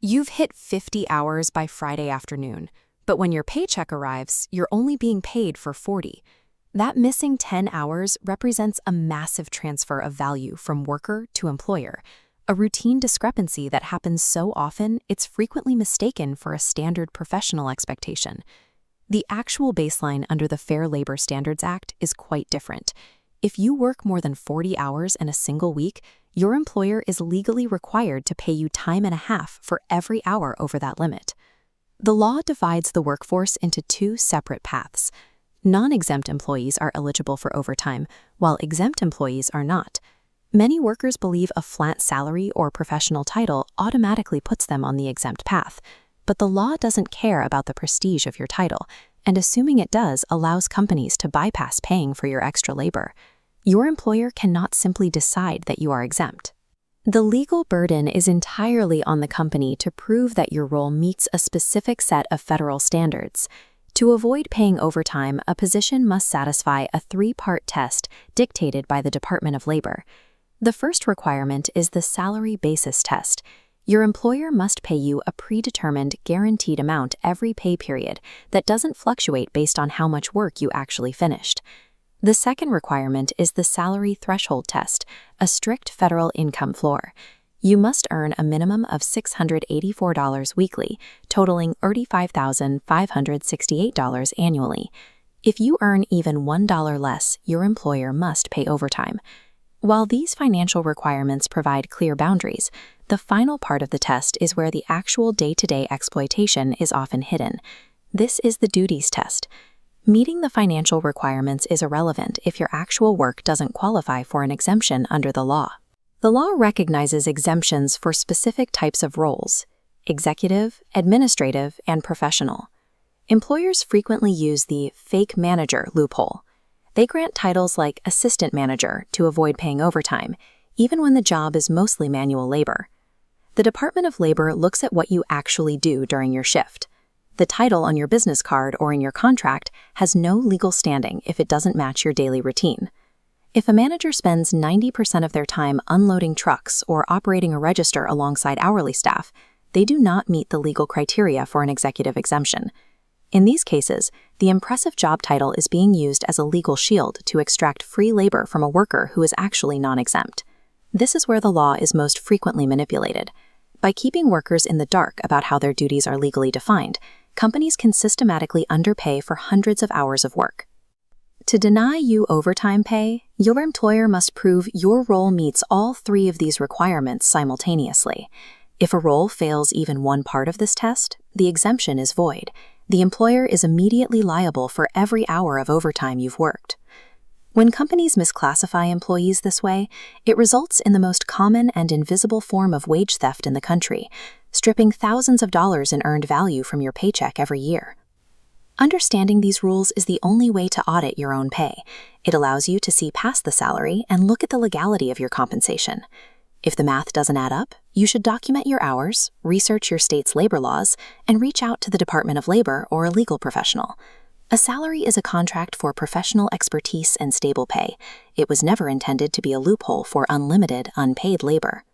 You've hit 50 hours by Friday afternoon, but when your paycheck arrives, you're only being paid for 40. That missing 10 hours represents a massive transfer of value from worker to employer, a routine discrepancy that happens so often it's frequently mistaken for a standard professional expectation. The actual baseline under the Fair Labor Standards Act is quite different. If you work more than 40 hours in a single week, your employer is legally required to pay you time and a half for every hour over that limit. The law divides the workforce into two separate paths. Non-exempt employees are eligible for overtime, while exempt employees are not. Many workers believe a flat salary or professional title automatically puts them on the exempt path, but the law doesn't care about the prestige of your title, and assuming it does allows companies to bypass paying for your extra labor. Your employer cannot simply decide that you are exempt. The legal burden is entirely on the company to prove that your role meets a specific set of federal standards. To avoid paying overtime, a position must satisfy a three-part test dictated by the Department of Labor. The first requirement is the salary basis test. Your employer must pay you a predetermined, guaranteed amount every pay period that doesn't fluctuate based on how much work you actually finished. The second requirement is the salary threshold test, a strict federal income floor. You must earn a minimum of $684 weekly, totaling $35,568 annually. If you earn even $1 less, your employer must pay overtime. While these financial requirements provide clear boundaries, the final part of the test is where the actual day-to-day exploitation is often hidden. This is the duties test. Meeting the financial requirements is irrelevant if your actual work doesn't qualify for an exemption under the law. The law recognizes exemptions for specific types of roles: executive, administrative, and professional. Employers frequently use the fake manager loophole. They grant titles like assistant manager to avoid paying overtime, even when the job is mostly manual labor. The Department of Labor looks at what you actually do during your shift. The title on your business card or in your contract has no legal standing if it doesn't match your daily routine. If a manager spends 90% of their time unloading trucks or operating a register alongside hourly staff, they do not meet the legal criteria for an executive exemption. In these cases, the impressive job title is being used as a legal shield to extract free labor from a worker who is actually non-exempt. This is where the law is most frequently manipulated. By keeping workers in the dark about how their duties are legally defined, companies can systematically underpay for hundreds of hours of work. To deny you overtime pay, your employer must prove your role meets all three of these requirements simultaneously. If a role fails even one part of this test, the exemption is void. The employer is immediately liable for every hour of overtime you've worked. When companies misclassify employees this way, it results in the most common and invisible form of wage theft in the country, stripping thousands of dollars in earned value from your paycheck every year. Understanding these rules is the only way to audit your own pay. It allows you to see past the salary and look at the legality of your compensation. If the math doesn't add up, you should document your hours, research your state's labor laws, and reach out to the Department of Labor or a legal professional. A salary is a contract for professional expertise and stable pay. It was never intended to be a loophole for unlimited, unpaid labor.